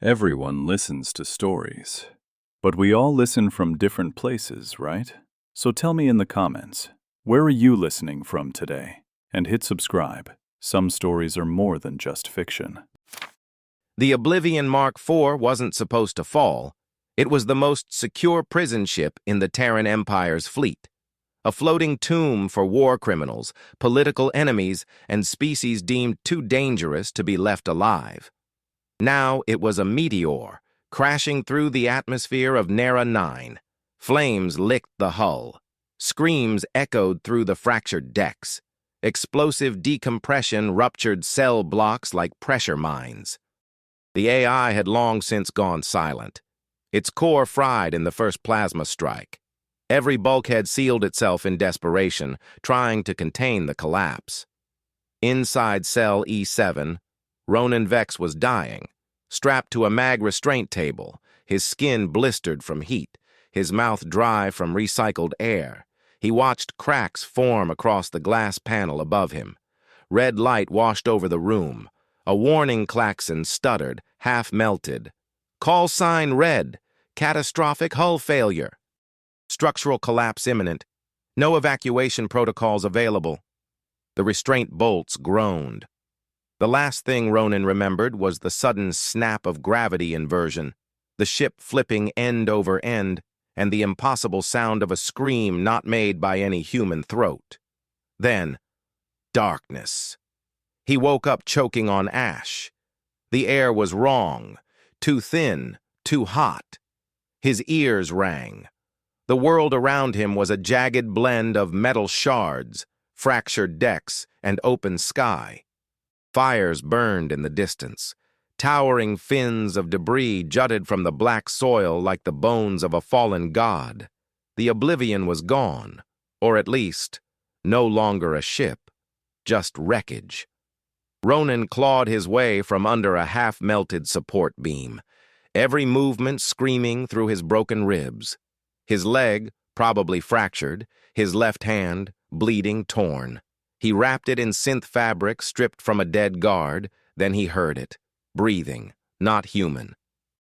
Everyone listens to stories, but we all listen from different places, right? So tell me in the comments, where are you listening from today? And hit subscribe. Some stories are more than just fiction. The Oblivion Mark IV wasn't supposed to fall. It was the most secure prison ship in the Terran Empire's fleet. A floating tomb for war criminals, political enemies, and species deemed too dangerous to be left alive. Now it was a meteor, crashing through the atmosphere of Nera 9. Flames licked the hull. Screams echoed through the fractured decks. Explosive decompression ruptured cell blocks like pressure mines. The AI had long since gone silent. Its core fried in the first plasma strike. Every bulkhead sealed itself in desperation, trying to contain the collapse. Inside cell E7, Ronan Vex was dying, strapped to a mag restraint table, his skin blistered from heat, his mouth dry from recycled air. He watched cracks form across the glass panel above him. Red light washed over the room. A warning klaxon stuttered, half melted. Call sign red. Catastrophic hull failure. Structural collapse imminent. No evacuation protocols available. The restraint bolts groaned. The last thing Ronan remembered was the sudden snap of gravity inversion, the ship flipping end over end, and the impossible sound of a scream not made by any human throat. Then, darkness. He woke up choking on ash. The air was wrong, too thin, too hot. His ears rang. The world around him was a jagged blend of metal shards, fractured decks, and open sky. Fires burned in the distance. Towering fins of debris jutted from the black soil like the bones of a fallen god. The Oblivion was gone, or at least, no longer a ship, just wreckage. Ronan clawed his way from under a half-melted support beam, every movement screaming through his broken ribs. His leg, probably fractured, his left hand, bleeding torn. He wrapped it in synth fabric stripped from a dead guard, then he heard it, breathing, not human.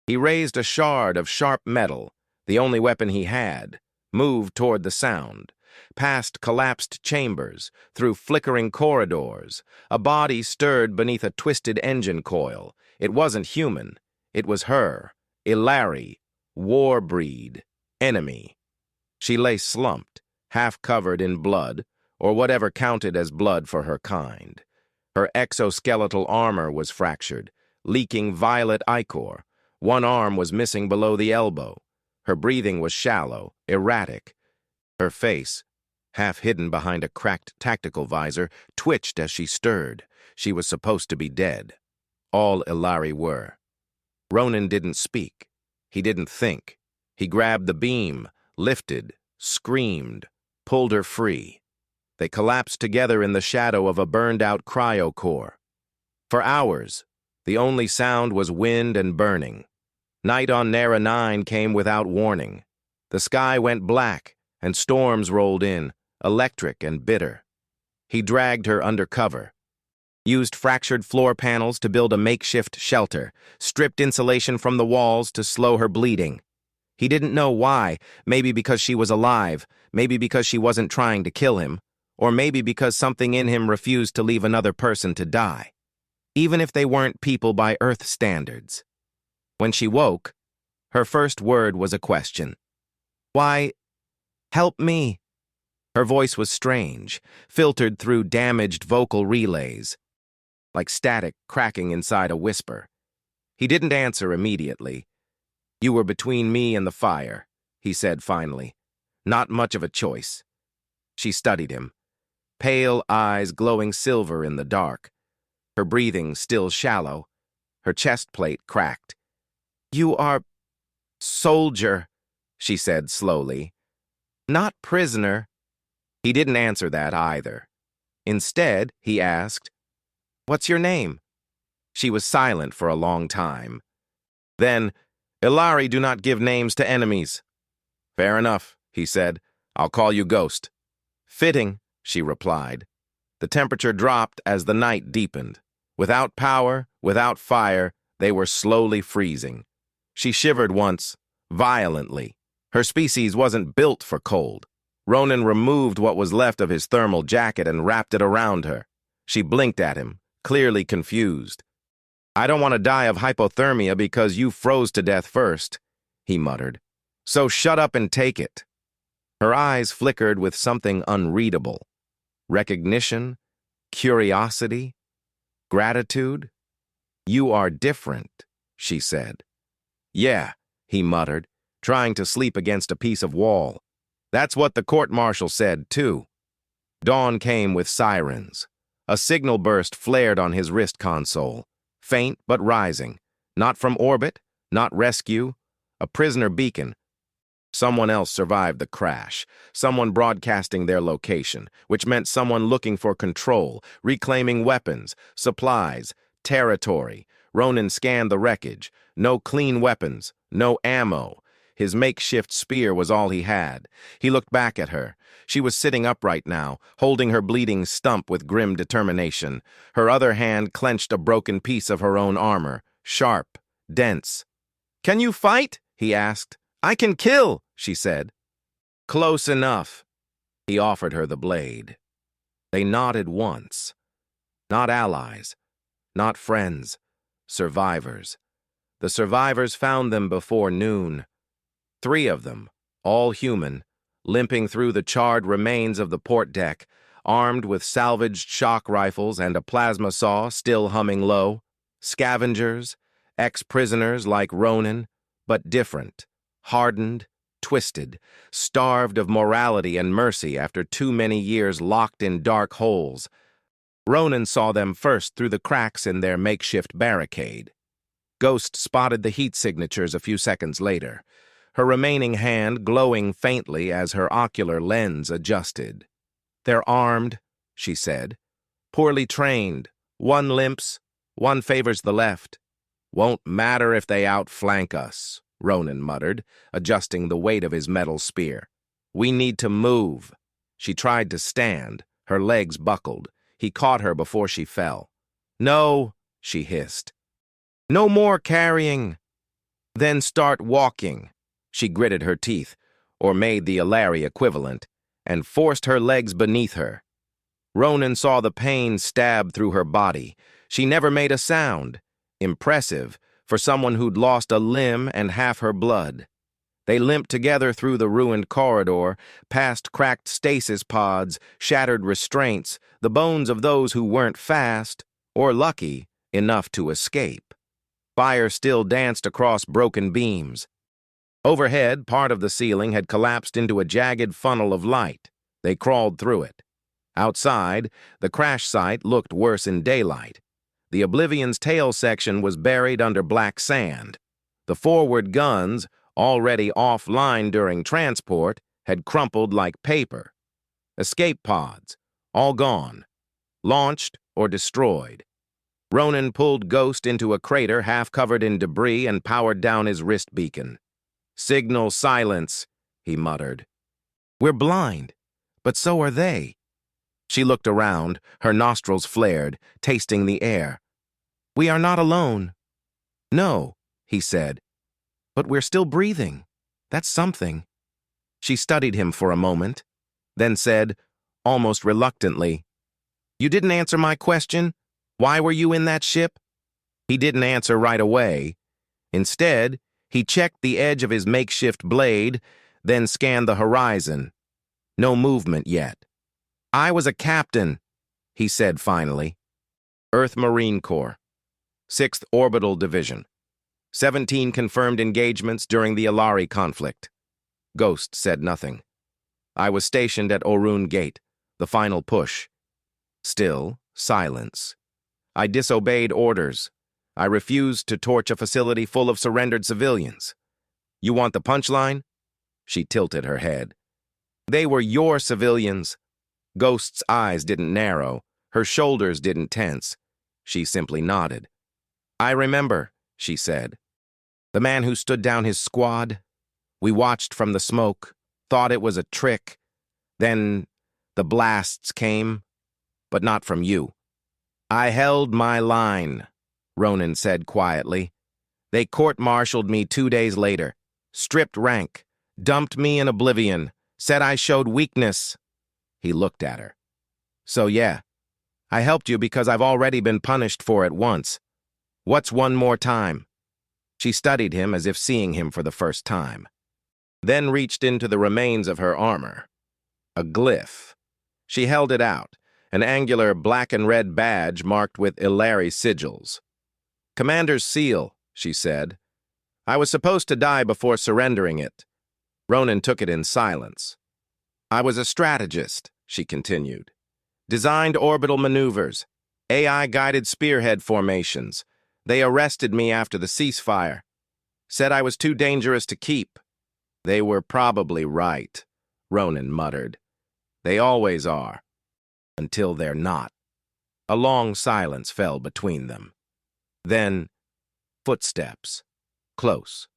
He raised a shard of sharp metal, the only weapon he had, moved toward the sound, past collapsed chambers, through flickering corridors. A body stirred beneath a twisted engine coil. It wasn't human. It was her, Ilari, war breed, enemy. She lay slumped, half covered in blood, or whatever counted as blood for her kind. Her exoskeletal armor was fractured, leaking violet ichor. One arm was missing below the elbow. Her breathing was shallow, erratic. Her face, half hidden behind a cracked tactical visor, twitched as she stirred. She was supposed to be dead. All Ilari were. Ronan didn't speak. He didn't think. He grabbed the beam, lifted, screamed, pulled her free. They collapsed together in the shadow of a burned-out cryo-core. For hours, the only sound was wind and burning. Night on Nera 9 came without warning. The sky went black, and storms rolled in, electric and bitter. He dragged her under cover, used fractured floor panels to build a makeshift shelter, stripped insulation from the walls to slow her bleeding. He didn't know why, maybe because she was alive, maybe because she wasn't trying to kill him, or maybe because something in him refused to leave another person to die, even if they weren't people by Earth standards. When she woke, her first word was a question. "Why, help me." Her voice was strange, filtered through damaged vocal relays, like static cracking inside a whisper. He didn't answer immediately. "You were between me and the fire," he said finally. "Not much of a choice." She studied him, pale eyes glowing silver in the dark. Her breathing still shallow, her chest plate cracked. "You are soldier," she said slowly. "Not prisoner." He didn't answer that either. Instead, he asked, "What's your name?" She was silent for a long time. Then, "Ilari do not give names to enemies." "Fair enough," he said. "I'll call you Ghost." "Fitting," she replied. The temperature dropped as the night deepened. Without power, without fire, They were slowly freezing. She shivered once, violently. Her species wasn't built for cold. Ronan removed what was left of his thermal jacket and wrapped it around her. She blinked at him, clearly confused. "I don't want to die of hypothermia because you froze to death first," he muttered. "So shut up and take it." Her eyes flickered with something unreadable. Recognition? Curiosity? Gratitude? "You are different," she said. "Yeah," he muttered, trying to sleep against a piece of wall. "That's what the court-martial said, too." Dawn came with sirens. A signal burst flared on his wrist console. Faint but rising. Not from orbit, not rescue. A prisoner beacon. Someone else survived the crash. Someone broadcasting their location, which meant someone looking for control, reclaiming weapons, supplies, territory. Ronan scanned the wreckage. No clean weapons, no ammo. His makeshift spear was all he had. He looked back at her. She was sitting upright now, holding her bleeding stump with grim determination. Her other hand clenched a broken piece of her own armor, sharp, dense. "Can you fight?" he asked. "I can kill," she said. "Close enough." He offered her the blade. They nodded once. Not allies, not friends, survivors. The survivors found them before noon. 3 of them, all human, limping through the charred remains of the port deck, armed with salvaged shock rifles and a plasma saw still humming low. Scavengers, ex-prisoners like Ronan, but different, hardened, twisted, starved of morality and mercy after too many years locked in dark holes. Ronan saw them first through the cracks in their makeshift barricade. Ghost spotted the heat signatures a few seconds later, her remaining hand glowing faintly as her ocular lens adjusted. "They're armed," she said. "Poorly trained. One limps, one favors the left. Won't matter if they outflank us," Ronan muttered, adjusting the weight of his metal spear. "We need to move." She tried to stand, her legs buckled. He caught her before she fell. "No," she hissed. "No more carrying." "Then start walking." She gritted her teeth, or made the Alari equivalent, and forced her legs beneath her. Ronan saw the pain stab through her body. She never made a sound. Impressive for someone who'd lost a limb and half her blood. They limped together through the ruined corridor, past cracked stasis pods, shattered restraints, the bones of those who weren't fast, or lucky, enough to escape. Fire still danced across broken beams. Overhead, part of the ceiling had collapsed into a jagged funnel of light. They crawled through it. Outside, the crash site looked worse in daylight. The Oblivion's tail section was buried under black sand. The forward guns, already offline during transport, had crumpled like paper. Escape pods, all gone. Launched or destroyed. Ronan pulled Ghost into a crater half covered in debris and powered down his wrist beacon. "Signal silence," he muttered. "We're blind, but so are they." She looked around, her nostrils flared, tasting the air. "We are not alone." "No," he said. "But we're still breathing. That's something." She studied him for a moment, then said, almost reluctantly, "You didn't answer my question. Why were you in that ship?" He didn't answer right away. Instead, he checked the edge of his makeshift blade, then scanned the horizon. No movement yet. "I was a captain," he said finally. Earth Marine Corps. 6th Orbital Division. 17 confirmed engagements during the Alari conflict. Ghost said nothing. "I was stationed at Orun Gate, the final push." Still, silence. "I disobeyed orders. I refused to torch a facility full of surrendered civilians." "You want the punchline?" She tilted her head. "They were your civilians." Ghost's eyes didn't narrow. Her shoulders didn't tense. She simply nodded. "I remember," she said. "The man who stood down his squad. We watched from the smoke, thought it was a trick. Then the blasts came, but not from you. I held my line." Ronan said quietly. They court-martialed me 2 days later, stripped rank, dumped me in oblivion, said I showed weakness. He looked at her. So yeah, I helped you because I've already been punished for it once. What's one more time? She studied him as if seeing him for the first time, then reached into the remains of her armor. A glyph. She held it out, an angular black and red badge marked with Ilari sigils. Commander's seal, she said. I was supposed to die before surrendering it. Ronan took it in silence. I was a strategist, she continued. Designed orbital maneuvers, AI-guided spearhead formations. They arrested me after the ceasefire. Said I was too dangerous to keep. They were probably right, Ronan muttered. They always are. Until they're not. A long silence fell between them. Then, footsteps. Close.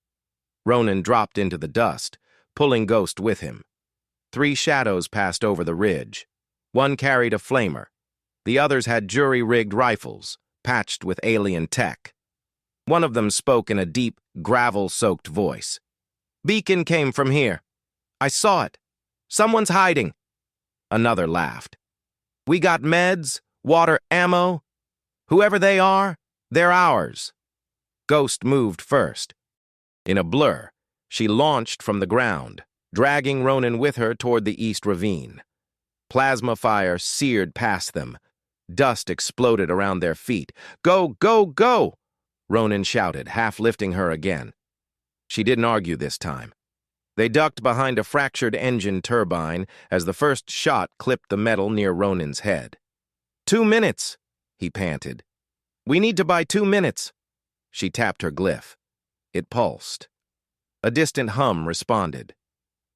Ronan dropped into the dust, pulling Ghost with him. 3 shadows passed over the ridge. One carried a flamer. The others had jury-rigged rifles, patched with alien tech. One of them spoke in a deep, gravel-soaked voice. Beacon came from here. I saw it. Someone's hiding. Another laughed. We got meds, water, ammo. Whoever they are, they're ours. Ghost moved first. In a blur, she launched from the ground, dragging Ronan with her toward the east ravine. Plasma fire seared past them. Dust exploded around their feet. Go, go, go! Ronan shouted, half lifting her again. She didn't argue this time. They ducked behind a fractured engine turbine as the first shot clipped the metal near Ronan's head. 2 minutes, he panted. We need to buy 2 minutes. She tapped her glyph. It pulsed. A distant hum responded.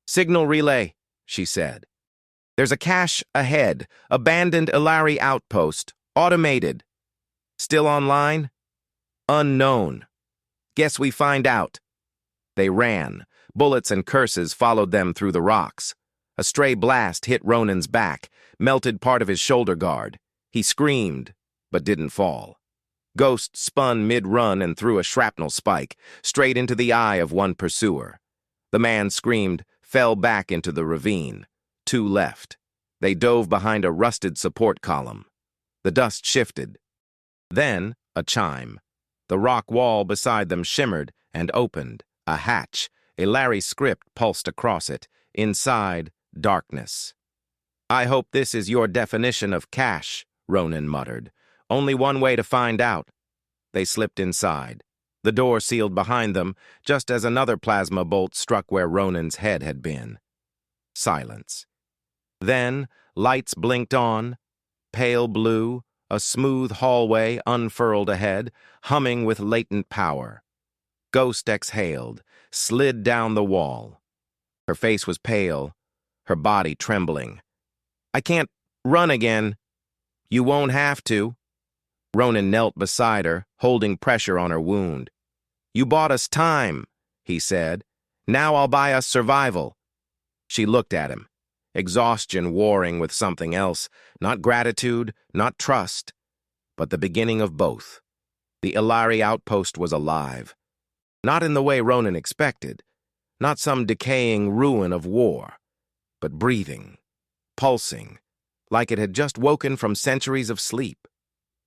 Signal relay, she said. There's a cache ahead, abandoned Ilari outpost, automated. Still online? Unknown. Guess we find out. They ran. Bullets and curses followed them through the rocks. A stray blast hit Ronan's back, melted part of his shoulder guard. He screamed, but didn't fall. Ghost spun mid-run and threw a shrapnel spike, straight into the eye of one pursuer. The man screamed, fell back into the ravine. 2 left. They dove behind a rusted support column. The dust shifted. Then, a chime. The rock wall beside them shimmered and opened. A hatch. Ilari script pulsed across it. Inside, darkness. I hope this is your definition of cache, Ronan muttered. Only one way to find out. They slipped inside. The door sealed behind them, just as another plasma bolt struck where Ronan's head had been. Silence. Then, lights blinked on. Pale blue, a smooth hallway unfurled ahead, humming with latent power. Ghost exhaled, slid down the wall. Her face was pale, her body trembling. I can't run again. You won't have to. Ronan knelt beside her, holding pressure on her wound. You bought us time, he said. Now I'll buy us survival. She looked at him, exhaustion warring with something else, not gratitude, not trust, but the beginning of both. The Ilari outpost was alive. Not in the way Ronan expected, not some decaying ruin of war, but breathing, pulsing, like it had just woken from centuries of sleep.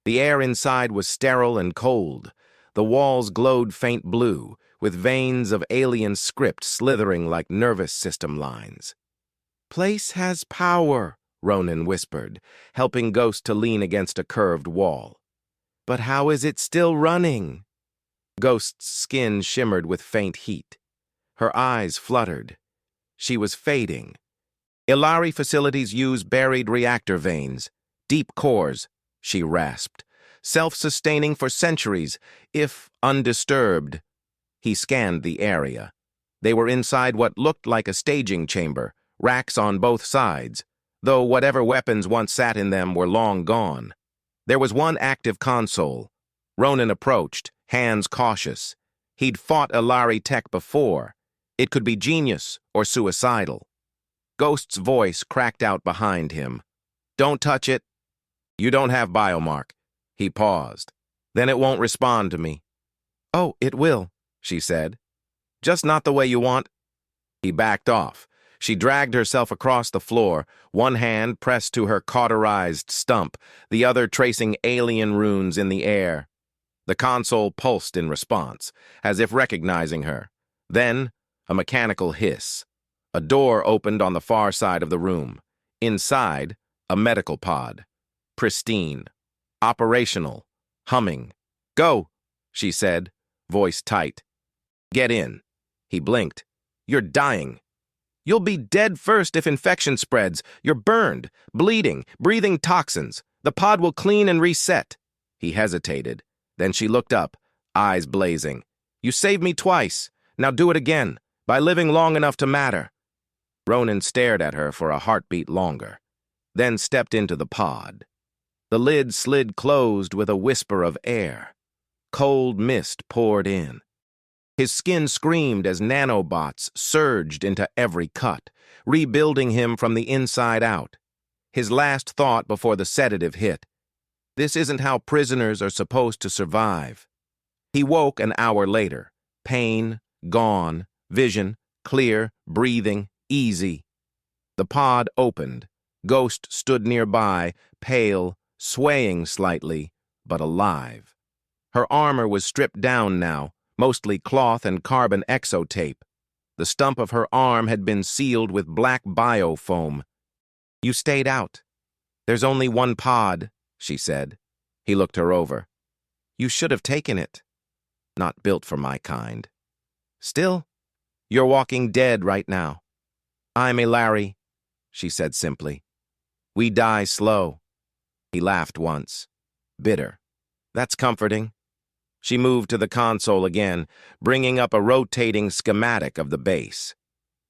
The air inside was sterile and cold. The walls glowed faint blue, with veins of alien script slithering like nervous system lines. Place has power, Ronan whispered, helping Ghost to lean against a curved wall. But how is it still running? Ghost's skin shimmered with faint heat. Her eyes fluttered. She was fading. Ilari facilities use buried reactor veins, deep cores, she rasped, self-sustaining for centuries, if undisturbed. He scanned the area. They were inside what looked like a staging chamber, racks on both sides, though whatever weapons once sat in them were long gone. There was one active console. Ronan approached, hands cautious. He'd fought Ilari tech before. It could be genius or suicidal. Ghost's voice cracked out behind him. Don't touch it. You don't have biomark. He paused. Then it won't respond to me. Oh, it will, she said. Just not the way you want. He backed off. She dragged herself across the floor, one hand pressed to her cauterized stump, the other tracing alien runes in the air. The console pulsed in response, as if recognizing her. Then, a mechanical hiss. A door opened on the far side of the room. Inside, a medical pod. Pristine. Operational. Humming. Go, she said, voice tight. Get in. He blinked. You're dying. You'll be dead first if infection spreads. You're burned, bleeding, breathing toxins. The pod will clean and reset. He hesitated. Then she looked up, eyes blazing. You saved me twice. Now do it again, by living long enough to matter. Ronan stared at her for a heartbeat longer, then stepped into the pod. The lid slid closed with a whisper of air. Cold mist poured in. His skin screamed as nanobots surged into every cut, rebuilding him from the inside out. His last thought before the sedative hit. This isn't how prisoners are supposed to survive. He woke an hour later. Pain, gone, vision, clear, breathing, easy. The pod opened. Ghost stood nearby, pale, swaying slightly, but alive. Her armor was stripped down now, mostly cloth and carbon exotape. The stump of her arm had been sealed with black biofoam. You stayed out. There's only one pod, she said. He looked her over. You should have taken it. Not built for my kind. Still, you're walking dead right now. I'm Ilari, she said simply. We die slow. He laughed once. Bitter. That's comforting. She moved to the console again, bringing up a rotating schematic of the base.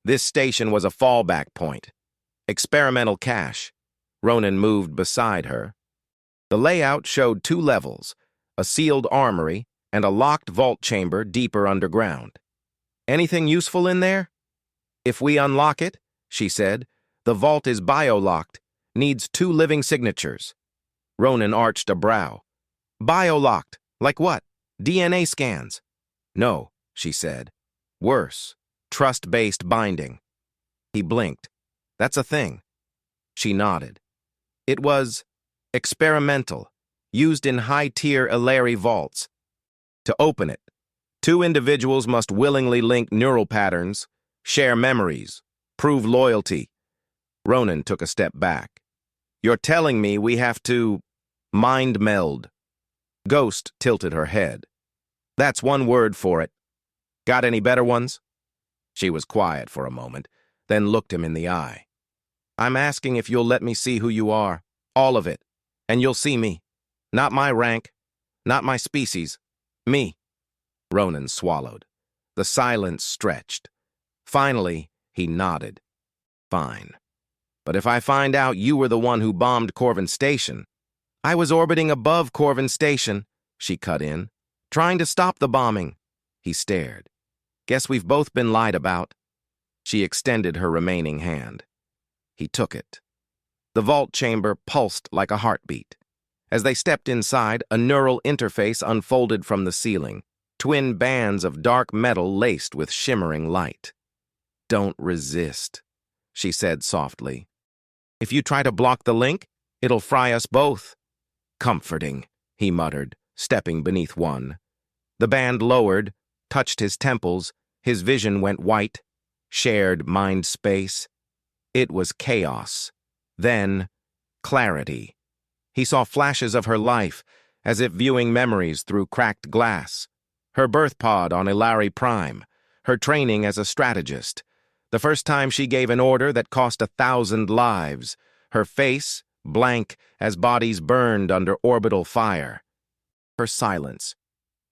This station was a fallback point. Experimental cache. Ronan moved beside her. The layout showed 2 levels, a sealed armory and a locked vault chamber deeper underground. Anything useful in there? If we unlock it, she said, the vault is bio-locked, needs 2 living signatures. Ronan arched a brow. Bio-locked? Like what? DNA scans? No, she said. Worse, trust-based binding. He blinked. That's a thing. She nodded. It was experimental, used in high-tier Ilari vaults. To open it, 2 individuals must willingly link neural patterns, share memories, prove loyalty. Ronan took a step back. You're telling me we have to mind meld. Ghost tilted her head. That's one word for it. Got any better ones? She was quiet for a moment, then looked him in the eye. I'm asking if you'll let me see who you are, all of it, and you'll see me. Not my rank, not my species, me. Ronan swallowed. The silence stretched. Finally, he nodded. Fine. But if I find out you were the one who bombed Corvin Station, I was orbiting above Corvin Station, she cut in, trying to stop the bombing. He stared. Guess we've both been lied about. She extended her remaining hand. He took it. The vault chamber pulsed like a heartbeat. As they stepped inside, a neural interface unfolded from the ceiling, twin bands of dark metal laced with shimmering light. Don't resist, she said softly. If you try to block the link, it'll fry us both. Comforting, he muttered, stepping beneath one. The band lowered, touched his temples, his vision went white, shared mind space. It was chaos. Then, clarity. He saw flashes of her life, as if viewing memories through cracked glass. Her birth pod on Ilari Prime, her training as a strategist, the first time she gave an order that cost 1,000 lives, her face blank as bodies burned under orbital fire. Her silence.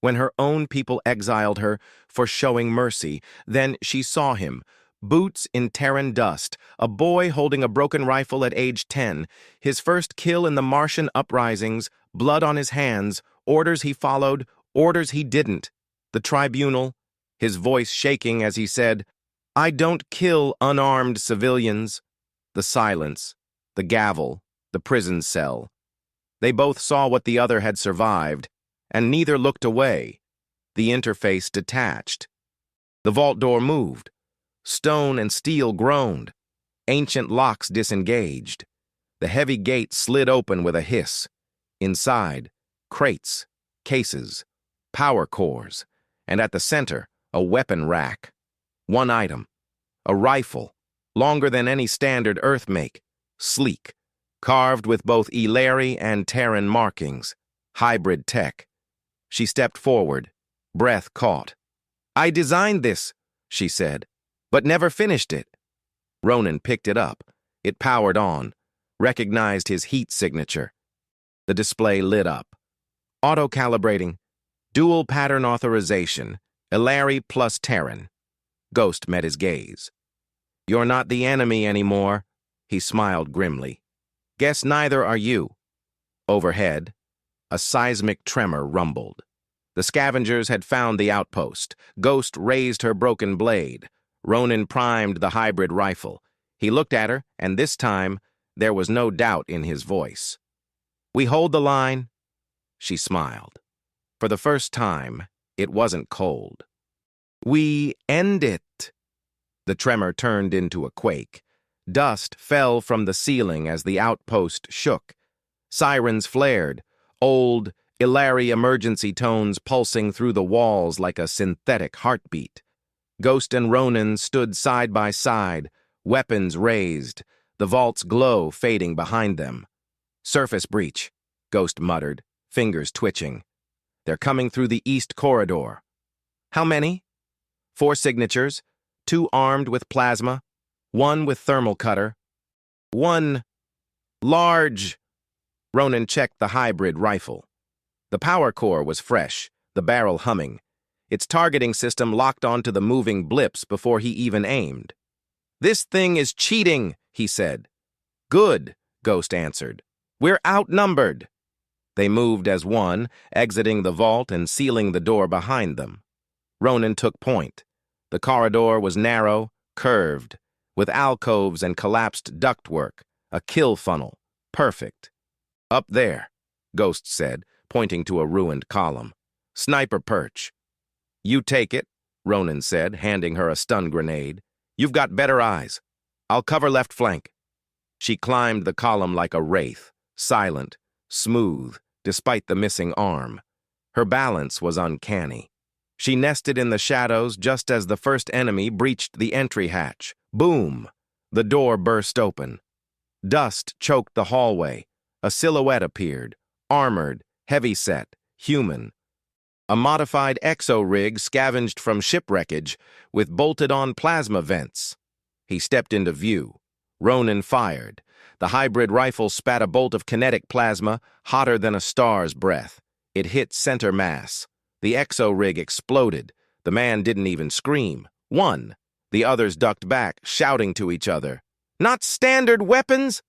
When her own people exiled her for showing mercy, then she saw him, boots in Terran dust, a boy holding a broken rifle at age 10, his first kill in the Martian uprisings, blood on his hands, orders he followed, orders he didn't. The tribunal, his voice shaking as he said, I don't kill unarmed civilians. The silence, the gavel, the prison cell. They both saw what the other had survived, and neither looked away. The interface detached. The vault door moved. Stone and steel groaned. Ancient locks disengaged. The heavy gate slid open with a hiss. Inside, crates, cases, power cores, and at the center, a weapon rack. One item, a rifle, longer than any standard Earth make, sleek, carved with both Illyri and Terran markings, hybrid tech. She stepped forward, breath caught. "I designed this," she said, "but never finished it." Ronan picked it up. It powered on, recognized his heat signature. The display lit up. Auto-calibrating, dual pattern authorization, Illyri plus Terran. Ghost met his gaze. "You're not the enemy anymore," he smiled grimly. "Guess neither are you." Overhead, a seismic tremor rumbled. The scavengers had found the outpost. Ghost raised her broken blade. Ronan primed the hybrid rifle. He looked at her, and this time, there was no doubt in his voice. "We hold the line." She smiled. For the first time, it wasn't cold. "We end it." The tremor turned into a quake. Dust fell from the ceiling as the outpost shook. Sirens flared, old, Illyri emergency tones pulsing through the walls like a synthetic heartbeat. Ghost and Ronan stood side by side, weapons raised, the vault's glow fading behind them. "Surface breach," Ghost muttered, fingers twitching. "They're coming through the east corridor." "How many?" "4 signatures, 2 armed with plasma, 1 with thermal cutter. 1 large." Ronan checked the hybrid rifle. The power core was fresh, the barrel humming. Its targeting system locked onto the moving blips before he even aimed. "This thing is cheating," he said. "Good," Ghost answered. "We're outnumbered." They moved as one, exiting the vault and sealing the door behind them. Ronan took point. The corridor was narrow, curved, with alcoves and collapsed ductwork, a kill funnel. Perfect. "Up there," Ghost said, pointing to a ruined column. "Sniper perch." "You take it," Ronan said, handing her a stun grenade. "You've got better eyes. I'll cover left flank." She climbed the column like a wraith, silent, smooth, despite the missing arm. Her balance was uncanny. She nested in the shadows just as the first enemy breached the entry hatch. Boom! The door burst open. Dust choked the hallway. A silhouette appeared, armored, heavy-set, human. A modified exo-rig scavenged from ship wreckage with bolted-on plasma vents. He stepped into view. Ronan fired. The hybrid rifle spat a bolt of kinetic plasma, hotter than a star's breath. It hit center mass. The exo-rig exploded. The man didn't even scream. One. The others ducked back, shouting to each other. "Not standard weapons?"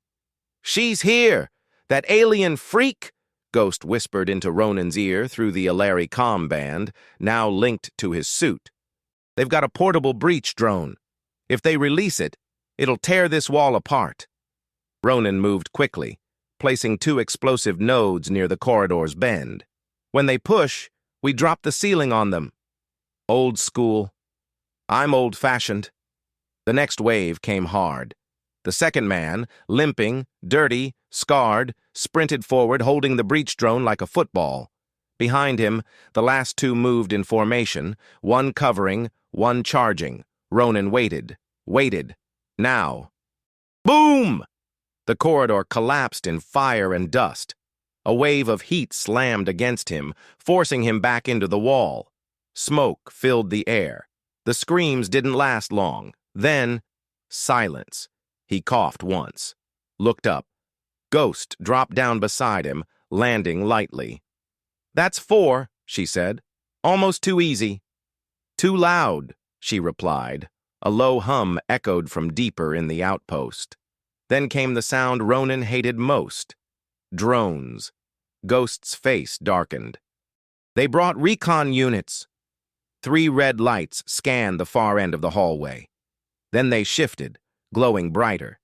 "She's here! That alien freak!" Ghost whispered into Ronan's ear through the Illyri comm band, now linked to his suit. "They've got a portable breach drone. If they release it, it'll tear this wall apart." Ronan moved quickly, placing 2 explosive nodes near the corridor's bend. "When they push, we drop the ceiling on them." "Old school." "I'm old-fashioned." The next wave came hard. The second man, limping, dirty, scarred, sprinted forward holding the breach drone like a football. Behind him, the last 2 moved in formation, one covering, one charging. Ronan waited. Now. Boom! The corridor collapsed in fire and dust. A wave of heat slammed against him, forcing him back into the wall. Smoke filled the air. The screams didn't last long. Then, silence. He coughed once. Looked up. Ghost dropped down beside him, landing lightly. "That's 4, she said. "Almost too easy." "Too loud," she replied. A low hum echoed from deeper in the outpost. Then came the sound Ronan hated most. Drones. Ghost's face darkened. "They brought recon units." 3 red lights scanned the far end of the hallway. Then they shifted, glowing brighter,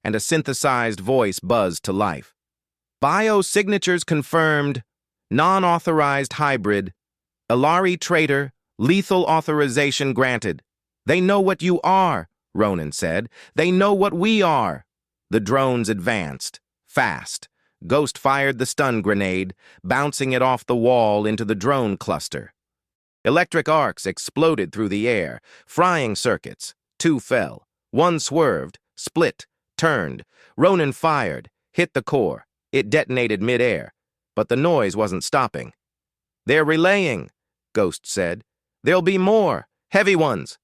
and a synthesized voice buzzed to life. "Biosignatures confirmed." Non-authorized hybrid. Ilari traitor, lethal authorization granted. They know what you are, Ronan said. They know what we are. The drones advanced, fast. Ghost fired the stun grenade, bouncing it off the wall into the drone cluster. Electric arcs exploded through the air, frying circuits. 2 fell. 1 swerved, split, turned. Ronan fired, hit the core. It detonated mid-air, but the noise wasn't stopping. They're relaying, Ghost said. There'll be more, heavy ones.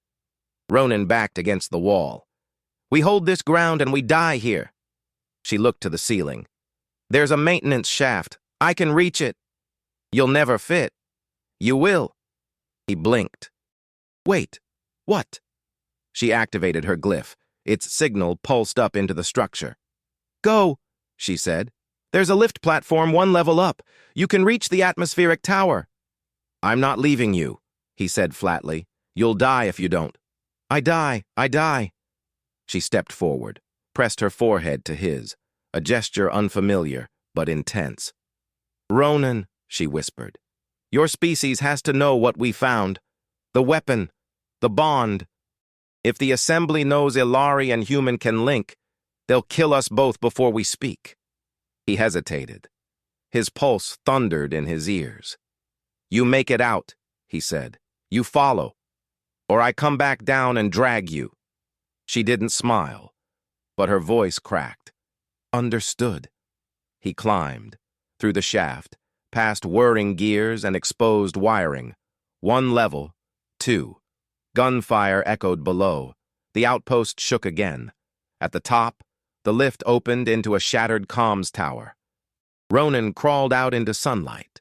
Ronan backed against the wall. We hold this ground and we die here. She looked to the ceiling. There's a maintenance shaft. I can reach it. You'll never fit. You will. He blinked. Wait, what? She activated her glyph. Its signal pulsed up into the structure. Go, she said. There's a lift platform 1 level up. You can reach the atmospheric tower. I'm not leaving you, he said flatly. You'll die if you don't. I die. She stepped forward, pressed her forehead to his, a gesture unfamiliar but intense. Ronan, she whispered, your species has to know what we found. The weapon, the bond. If the assembly knows Ilari and human can link, they'll kill us both before we speak. He hesitated. His pulse thundered in his ears. You make it out, he said. You follow, or I come back down and drag you. She didn't smile, but her voice cracked. Understood. He climbed, through the shaft, past whirring gears and exposed wiring. 1 level, 2. Gunfire echoed below. The outpost shook again. At the top, the lift opened into a shattered comms tower. Ronan crawled out into sunlight.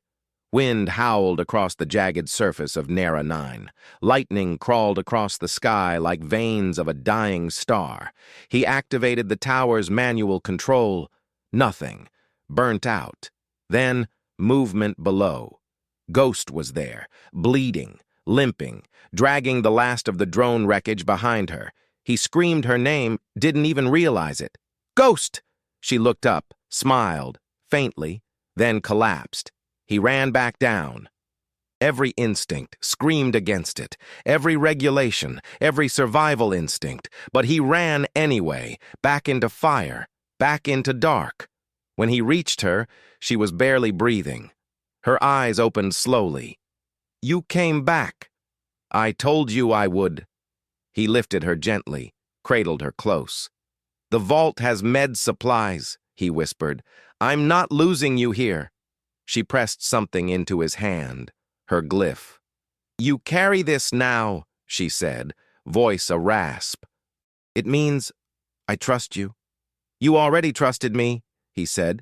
Wind howled across the jagged surface of Nera 9. Lightning crawled across the sky like veins of a dying star. He activated the tower's manual control. Nothing. Burnt out. Then, movement below. Ghost was there, bleeding, limping, dragging the last of the drone wreckage behind her. He screamed her name, didn't even realize it. Ghost! She looked up, smiled, faintly, then collapsed. He ran back down. Every instinct screamed against it, every regulation, every survival instinct, but he ran anyway, back into fire, back into dark. When he reached her, she was barely breathing. Her eyes opened slowly. You came back. I told you I would. He lifted her gently, cradled her close. The vault has med supplies, he whispered. I'm not losing you here. She pressed something into his hand, her glyph. You carry this now, she said, voice a rasp. It means I trust you. You already trusted me, he said.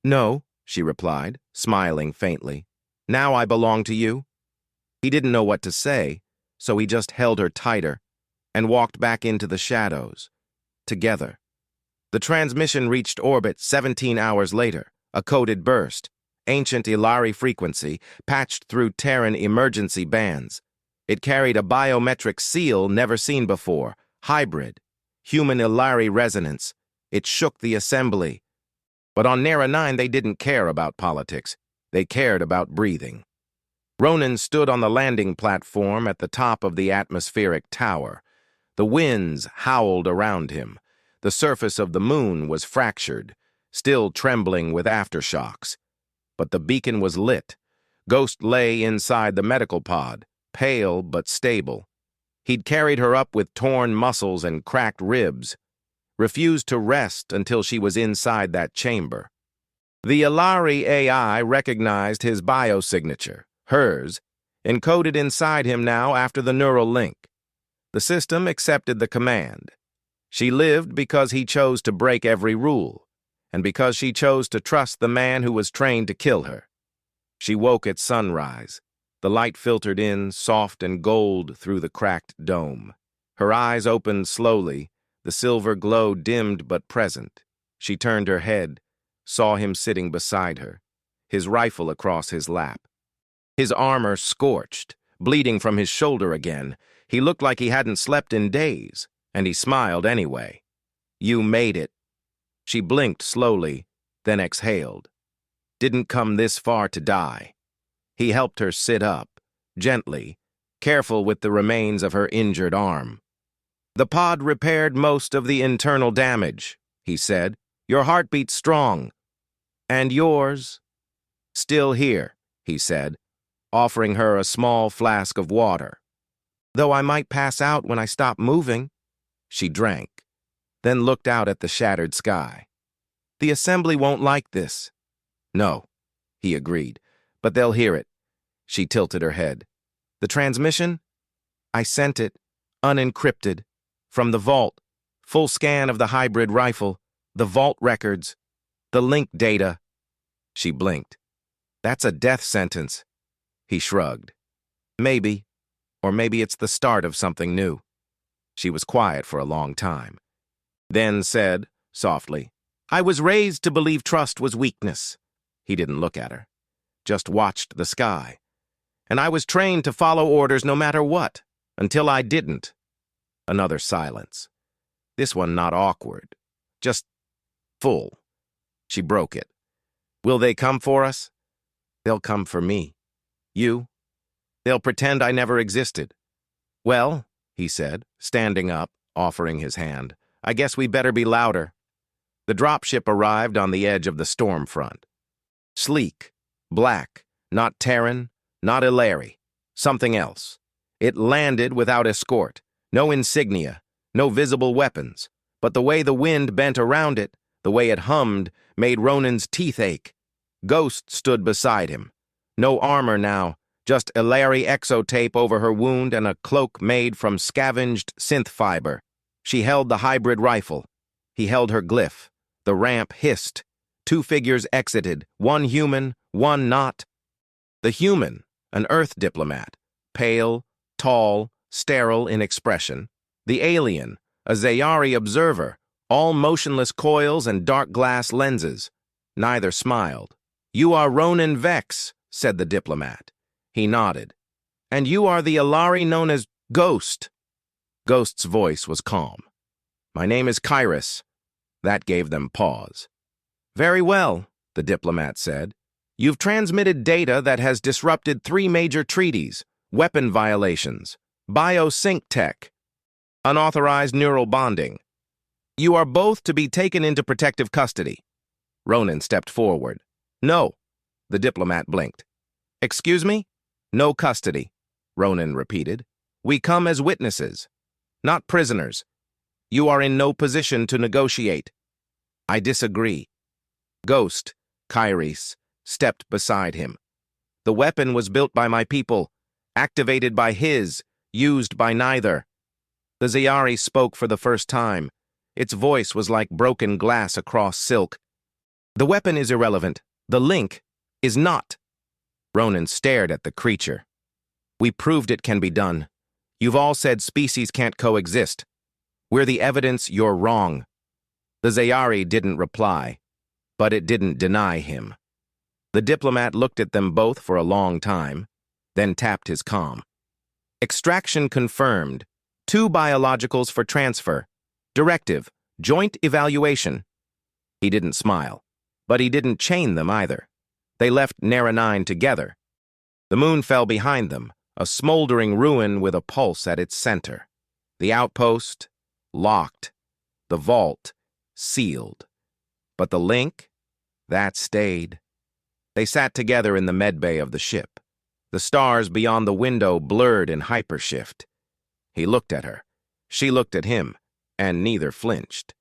No, she replied, smiling faintly. Now I belong to you. He didn't know what to say, so he just held her tighter and walked back into the shadows, together. The transmission reached orbit 17 hours later, a coded burst. Ancient Ilari frequency, patched through Terran emergency bands. It carried a biometric seal never seen before, hybrid, human Ilari resonance. It shook the assembly. But on Nera 9 they didn't care about politics. They cared about breathing. Ronan stood on the landing platform at the top of the atmospheric tower. The winds howled around him. The surface of the moon was fractured, still trembling with aftershocks. But the beacon was lit. Ghost lay inside the medical pod, pale but stable. He'd carried her up with torn muscles and cracked ribs, refused to rest until she was inside that chamber. The Ilari AI recognized his biosignature, hers, encoded inside him now after the neural link. The system accepted the command. She lived because he chose to break every rule, and because she chose to trust the man who was trained to kill her. She woke at sunrise. The light filtered in, soft and gold, through the cracked dome. Her eyes opened slowly, the silver glow dimmed but present. She turned her head, saw him sitting beside her, his rifle across his lap. His armor scorched, bleeding from his shoulder again. He looked like he hadn't slept in days, and he smiled anyway. You made it. She blinked slowly, then exhaled. didn't come this far to die. He helped her sit up, gently, careful with the remains of her injured arm. The pod repaired most of the internal damage, he said. Your heartbeat's strong. And yours? Still here, he said, offering her a small flask of water. Though I might pass out when I stop moving. She drank, then looked out at the shattered sky. The assembly won't like this. No, he agreed, but they'll hear it. She tilted her head. The transmission? I sent it, unencrypted, from the vault, full scan of the hybrid rifle, the vault records, the link data. She blinked. That's a death sentence. He shrugged. Maybe, or maybe it's the start of something new. She was quiet for a long time. Then said, softly, I was raised to believe trust was weakness. He didn't look at her, just watched the sky. And I was trained to follow orders no matter what, until I didn't. Another silence. This one not awkward, just full. She broke it. Will they come for us? They'll come for me. You? They'll pretend I never existed. Well, he said, standing up, offering his hand, I guess we better be louder. The dropship arrived on the edge of the storm front. Sleek, black, not Terran, not Illyri, something else. It landed without escort, no insignia, no visible weapons, but the way the wind bent around it, the way it hummed, made Ronan's teeth ache. Ghost stood beside him. No armor now, just Illyri exotape over her wound and a cloak made from scavenged synth fiber. She held the hybrid rifle. He held her glyph. The ramp hissed. Two figures exited, one human, one not. The human, an Earth diplomat, pale, tall, sterile in expression. The alien, a Zayari observer, all motionless coils and dark glass lenses. Neither smiled. You are Ronan Vex, said the diplomat. He nodded. And you are the Illyri known as Ghost. Ghost's voice was calm. My name is Kairos. That gave them pause. Very well, the diplomat said. You've transmitted data that has disrupted 3 major treaties, weapon violations, biosync tech, unauthorized neural bonding. You are both to be taken into protective custody. Ronan stepped forward. No, the diplomat blinked. Excuse me? No custody, Ronan repeated. We come as witnesses, not prisoners. You are in no position to negotiate. I disagree. Ghost, Kairos, stepped beside him. The weapon was built by my people, activated by his, used by neither. The Zayari spoke for the first time. Its voice was like broken glass across silk. The weapon is irrelevant. The link is not. Ronan stared at the creature. We proved it can be done. You've all said species can't coexist. We're the evidence you're wrong. The Zayari didn't reply, but it didn't deny him. The diplomat looked at them both for a long time, then tapped his comm. Extraction confirmed. 2 biologicals for transfer. Directive, joint evaluation. He didn't smile, but he didn't chain them either. They left Nera 9 together. The moon fell behind them, a smoldering ruin with a pulse at its center. The outpost, locked. The vault, sealed. But the link, that stayed. They sat together in the medbay of the ship. The stars beyond the window blurred in hypershift. He looked at her. She looked at him, and neither flinched.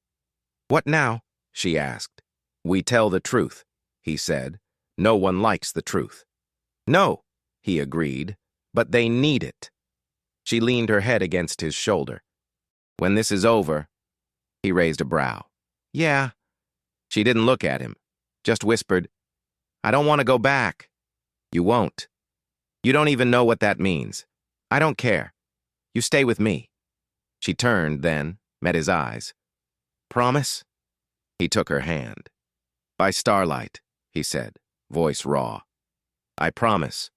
What now? She asked. We tell the truth, he said. No one likes the truth. No, he agreed, but they need it. She leaned her head against his shoulder. When this is over, he raised a brow. Yeah. She didn't look at him, just whispered, I don't want to go back. You won't. You don't even know what that means. I don't care. You stay with me. She turned, then, met his eyes. Promise? He took her hand. By starlight, he said, voice raw. I promise.